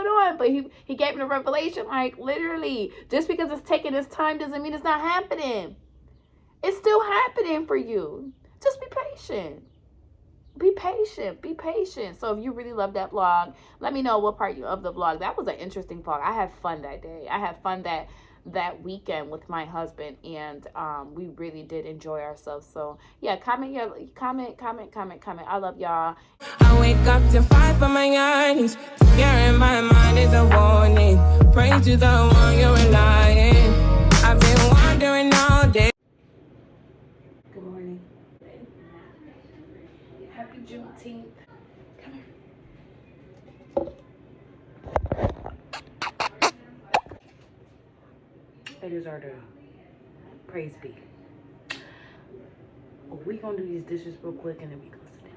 going on? But he gave me the revelation, like, literally, just because it's taking its time doesn't mean it's not happening. It's still happening for you. Just be patient. Be patient. Be patient. So if you really love that vlog, let me know what part of the vlog. That was an interesting vlog. I had fun that day. I had fun that weekend with my husband, and we really did enjoy ourselves. So yeah, comment. I love y'all. I wake up to fight for my earnings. Fear in my mind is a warning. Pray to the one you're relying. I've been wandering all day. Good morning. Happy Juneteenth. Come here. It is our day. Praise be. We gonna do these dishes real quick and then we gonna sit down.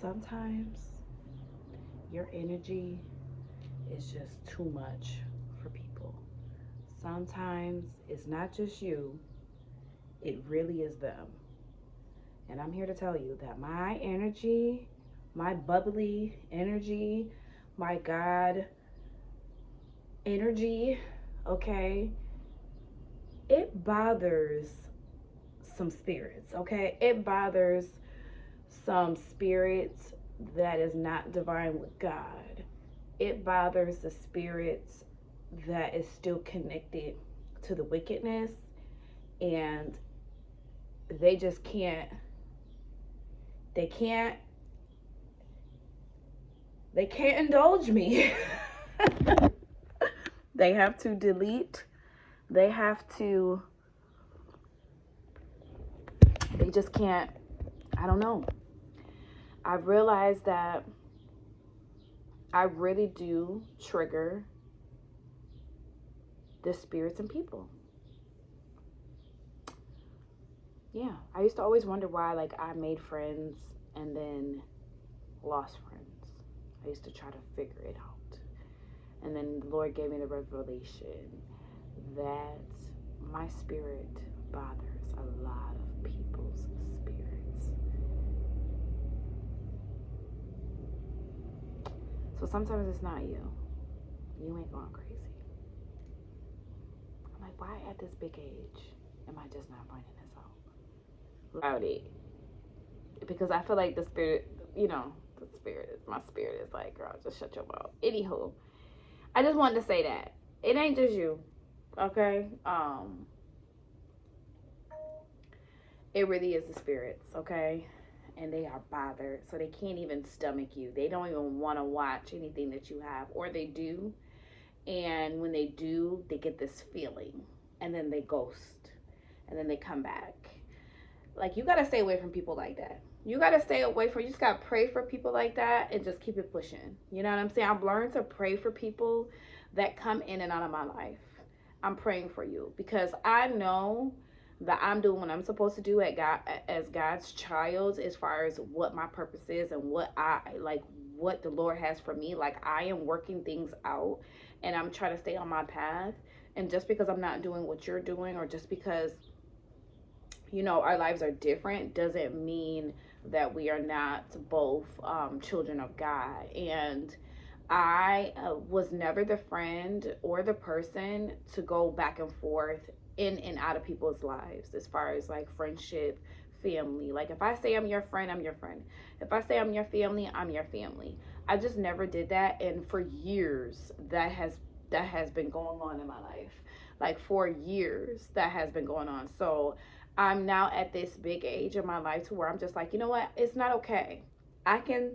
Sometimes your energy is just too much for people. Sometimes it's not just you, it really is them. And I'm here to tell you that my energy, my bubbly energy, my God energy, okay, it bothers some spirits, okay? It bothers some spirits that is not divine with God. It bothers the spirits that is still connected to the wickedness, and they just can't indulge me. They have to delete. They just can't. I don't know. I've realized that I really do trigger the spirits and people. Yeah, I used to always wonder why, like, I made friends and then lost friends. I used to try to figure it out. And then the Lord gave me the revelation that my spirit bothers a lot of people's spirits. So sometimes it's not you. You ain't going crazy. I'm like, why at this big age am I just not finding this out? Loudy. Because I feel like the spirit, my spirit is like, girl, just shut your mouth. Anywho, I just wanted to say that. It ain't just you. Okay? It really is the spirits, okay? And they are bothered, so they can't even stomach you. They don't even want to watch anything that you have, or they do. And when they do, they get this feeling, and then they ghost, and then they come back. Like, you got to stay away from people like that. You got to stay away from, you just got to pray for people like that and just keep it pushing. You know what I'm saying? I've learned to pray for people that come in and out of my life. I'm praying for you because I know that I'm doing what I'm supposed to do as God's child, as far as what my purpose is and what the Lord has for me. Like, I am working things out and I'm trying to stay on my path. And just because I'm not doing what you're doing, or just because, our lives are different, doesn't mean that we are not both children of God. And I was never the friend or the person to go back and forth in and out of people's lives, as far as like friendship, family. Like, if I say I'm your friend, I'm your friend. If I say I'm your family, I'm your family. I just never did that. And for years, that has been going on in my life. Like, for years, that has been going on. So I'm now at this big age in my life to where I'm just like, you know what? It's not okay. I can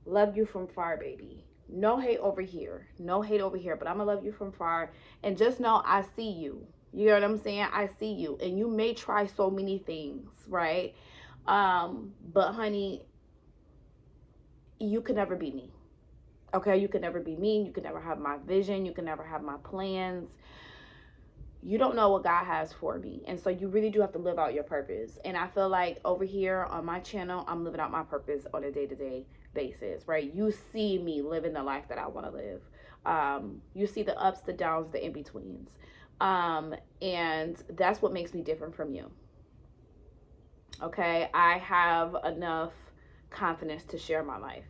love you from far, baby. No hate over here. No hate over here. But I'm going to love you from far. And just know I see you. You know what I'm saying? I see you. And you may try so many things, right? But honey, you can never be me. Okay? You can never be me. You can never have my vision. You can never have my plans. you don't know what God has for me. And so you really do have to live out your purpose. And I feel like over here on my channel, I'm living out my purpose on a day-to-day basis, right? You see me living the life that I want to live. You see the ups, the downs, the in-betweens. And that's what makes me different from you. Okay? I have enough confidence to share my life.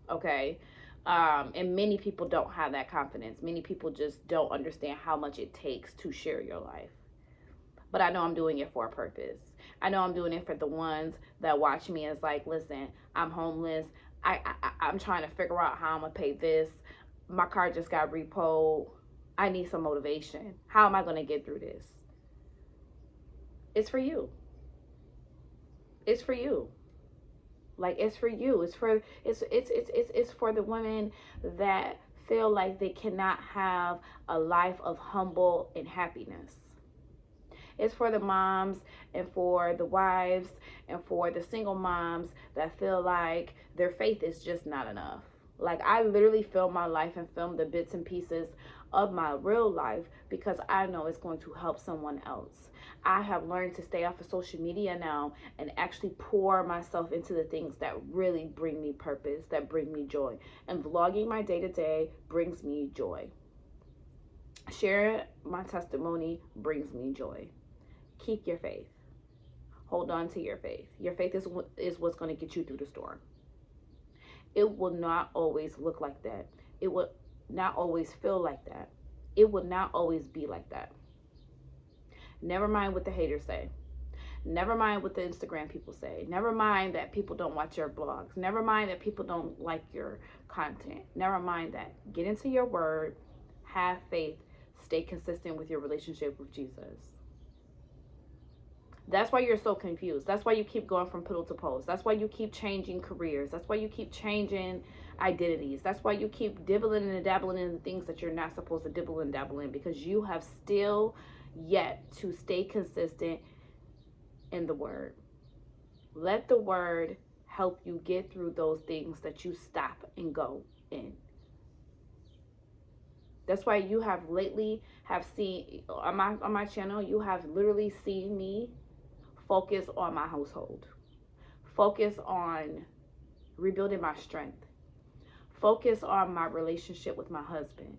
Okay? And many people don't have that confidence. Many people just don't understand how much it takes to share your life. But I know I'm doing it for a purpose. I know I'm doing it for the ones that watch me as like, listen, I'm homeless. I'm trying to figure out how I'm going to pay this. My car just got repoed. I need some motivation. How am I going to get through this? It's for you. It's for you. Like, it's for you. It's for the women that feel like they cannot have a life of humble and happiness. It's for the moms and for the wives and for the single moms that feel like their faith is just not enough. Like, I literally film my life and film the bits and pieces of my real life because I know it's going to help someone else. I have learned to stay off of social media now and actually pour myself into the things that really bring me purpose, that bring me joy. And vlogging my day-to-day brings me joy. Sharing my testimony brings me joy. Keep your faith. Hold on to your faith. Your faith is what's going to get you through the storm. It will not always look like that. It will not always feel like that. It will not always be like that. Never mind what the haters say. Never mind what the Instagram people say. Never mind that people don't watch your vlogs. Never mind that people don't like your content. Never mind that. Get into your word. Have faith. Stay consistent with your relationship with Jesus. That's why you're so confused. That's why you keep going from pillow to post. That's why you keep changing careers. That's why you keep changing identities. That's why you keep dibbling and dabbling in the things that you're not supposed to dibble and dabble in, because you have still yet to stay consistent in the word. Let the word help you get through those things that you stop and go in. That's why you have lately have seen on my channel, you have literally seen me focus on my household, focus on rebuilding my strength, focus on my relationship with my husband,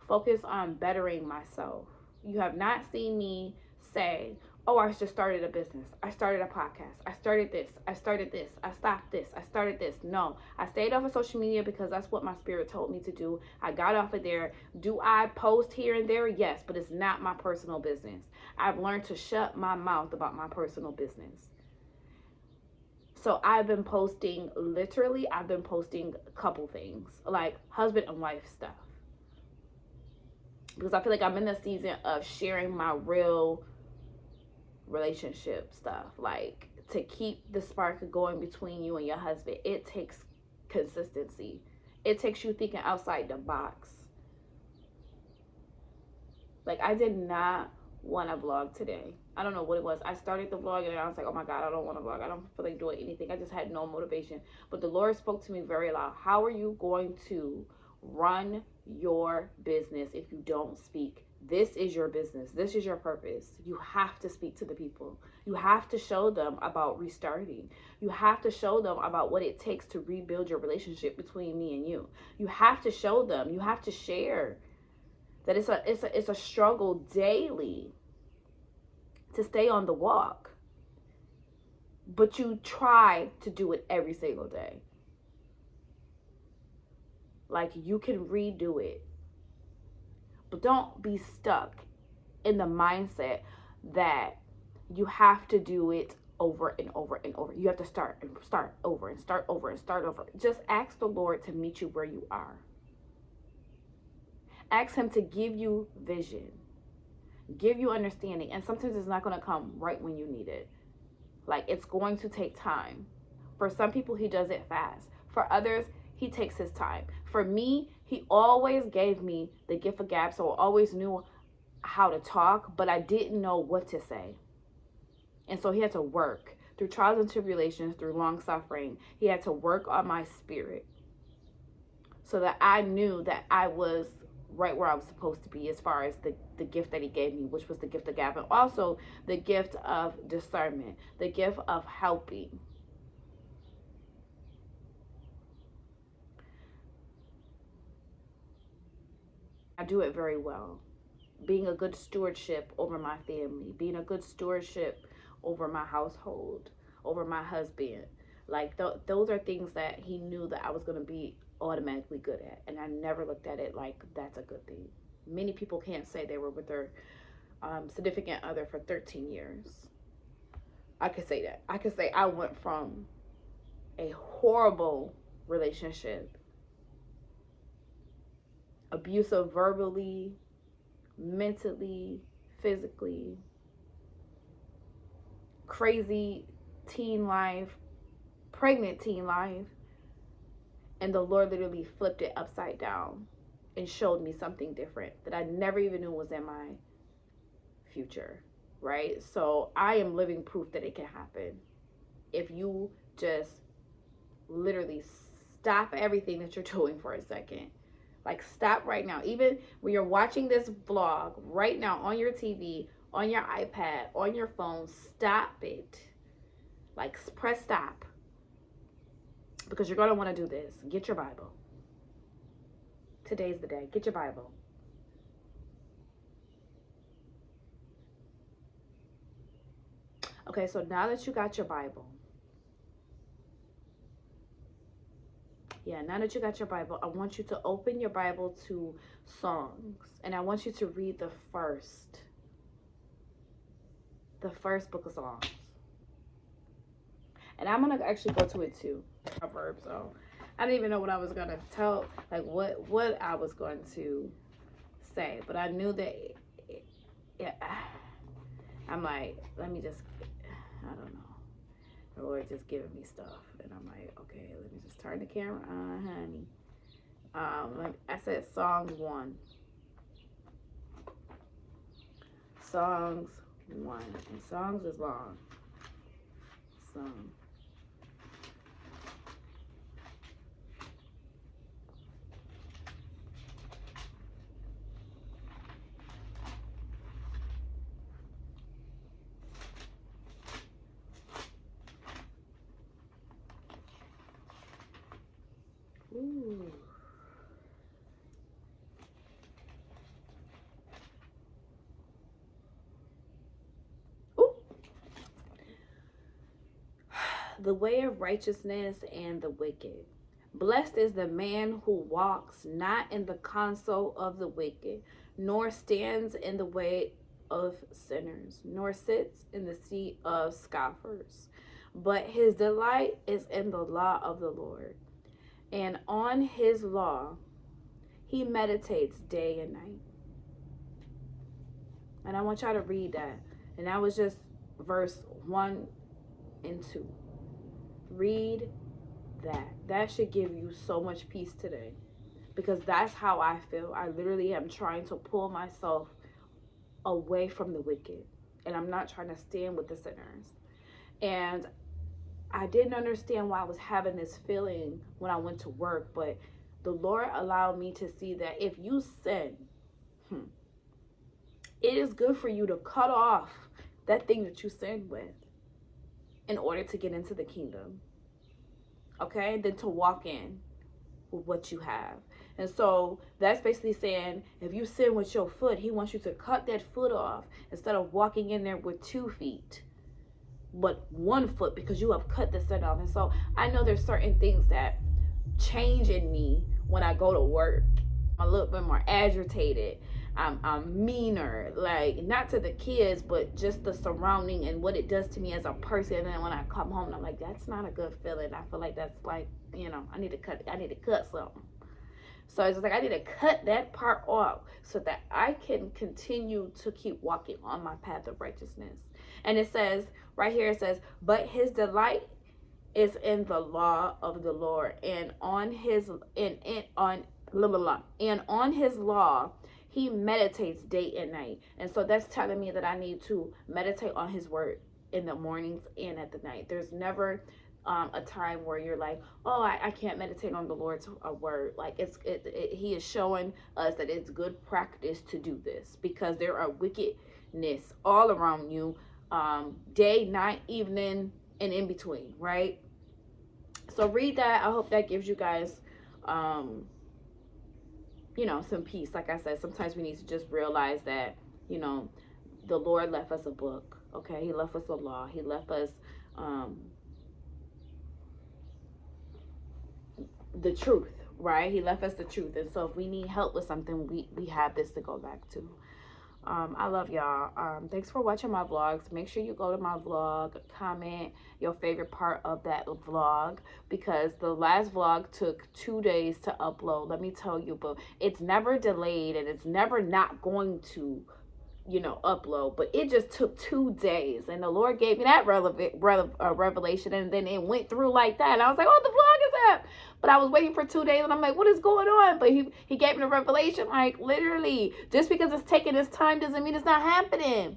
focus on bettering myself. You have not seen me say, oh, I just started a business. I started a podcast. I started this. I started this. I stopped this. I started this. No, I stayed off of social media because that's what my spirit told me to do. I got off of there. Do I post here and there? Yes, but it's not my personal business. I've learned to shut my mouth about my personal business. So I've been posting, I've been posting a couple things, like husband and wife stuff. Because I feel like I'm in the season of sharing my real relationship stuff. Like, to keep the spark going between you and your husband, it takes consistency. It takes you thinking outside the box. Like, I did not want to vlog today. I don't know what it was. I started the vlog and I was like, oh my God, I don't want to vlog. I don't feel like doing anything. I just had no motivation. But the Lord spoke to me very loud. How are you going to run your business if you don't speak? This is your business. This is your purpose. You have to speak to the people. You have to show them about restarting. You have to show them about what it takes to rebuild your relationship between me and you. You have to show them. You have to share that it's a struggle daily to stay on the walk. But you try to do it every single day. Like, you can redo it. But don't be stuck in the mindset that you have to do it over and over and over. You have to start over and start over and start over. Just ask the Lord to meet you where you are. Ask him to give you vision, give you understanding. And sometimes it's not going to come right when you need it. Like, it's going to take time. For some people, he does it fast. For others, he takes his time. For me, he always gave me the gift of gab, so I always knew how to talk, but I didn't know what to say. And so he had to work through trials and tribulations, through long suffering. He had to work on my spirit so that I knew that I was right where I was supposed to be as far as the gift that he gave me, which was the gift of gab, and also the gift of discernment, the gift of helping. I do it very well. Being a good stewardship over my family, being a good stewardship over my household, over my husband. Like those are things that he knew that I was going to be automatically good at. And I never looked at it like that's a good thing. Many people can't say they were with their significant other for 13 years. I could say that. I could say I went from a horrible relationship, abusive verbally, mentally, physically, crazy teen life, pregnant teen life, and the Lord literally flipped it upside down and showed me something different that I never even knew was in my future, right? So I am living proof that it can happen if you just literally stop everything that you're doing for a second. Like, stop right now. Even when you're watching this vlog right now on your TV, on your iPad, on your phone, stop it. Like, press stop. Because you're going to want to do this. Get your Bible. Today's the day. Get your Bible. Okay, so now that you got your Bible, now that you got your Bible, I want you to open your Bible to Songs. And I want you to read the first book of Songs. And I'm going to actually go to it too. Proverbs. So I didn't even know what I was going to tell, like what I was going to say. But I knew that, I'm like, let me just, I don't know. The Lord just giving me stuff. And I'm like, okay, let me just turn the camera on, honey. I said Songs 1. Songs 1. And Songs is long. Song. Ooh. Ooh. The way of righteousness and the wicked. Blessed is the man who walks not in the counsel of the wicked, nor stands in the way of sinners, nor sits in the seat of scoffers. But his delight is in the law of the Lord, and on his law he meditates day and night. And I want y'all to read that. And that was just verse 1 and 2. Read that. That should give you so much peace today. Because that's how I feel. I literally am trying to pull myself away from the wicked. And I'm not trying to stand with the sinners. And I didn't understand why I was having this feeling when I went to work, but the Lord allowed me to see that if you sin, it is good for you to cut off that thing that you sinned with in order to get into the kingdom. Okay? Then to walk in with what you have. And so that's basically saying if you sin with your foot, he wants you to cut that foot off instead of walking in there with 2 feet. But 1 foot, because you have cut the sin off. And so I know there's certain things that change in me when I go to work. I'm a little bit more agitated. I'm meaner, like not to the kids, but just the surrounding and what it does to me as a person. And then when I come home, I'm like, that's not a good feeling. I feel like that's like, I need to cut something. So it's like I need to cut that part off so that I can continue to keep walking on my path of righteousness. And it says right here, it says, but his delight is in the law of the Lord, and on his law he meditates day and night. And so that's telling me that I need to meditate on his word in the mornings and at the night. There's never a time where you're like, oh, I can't meditate on the Lord's word. Like he is showing us that it's good practice to do this, because there are wickedness all around you, day, night, evening, and in between, right? So read that. I hope that gives you guys, some peace. Like I said, sometimes we need to just realize that, the Lord left us a book. Okay, he left us a law. He left us the truth, right? He left us the truth. And so if we need help with something, we have this to go back to. I love y'all. Thanks for watching my vlogs. Make sure you go to my vlog, comment your favorite part of that vlog, because the last vlog took 2 days to upload. Let me tell you, but it's never delayed, and it's never not going to upload, but it just took 2 days, and the Lord gave me that revelation, and then it went through like that, and I was like, oh, the vlog is up, but I was waiting for 2 days, and I'm like, what is going on? But he gave me the revelation, like, literally, just because it's taking this time doesn't mean it's not happening.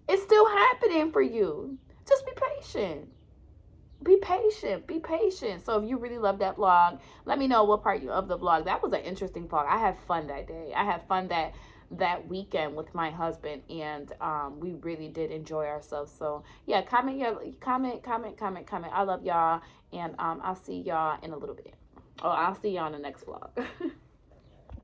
It's still happening for you. Just be patient. Be patient. Be patient. So if you really love that vlog, let me know what part of the vlog. That was an interesting vlog. I had fun that day. I had fun that weekend with my husband, and we really did enjoy ourselves. So yeah, comment. I love y'all, and I'll see y'all in a little bit. Oh, I'll see y'all in the next vlog.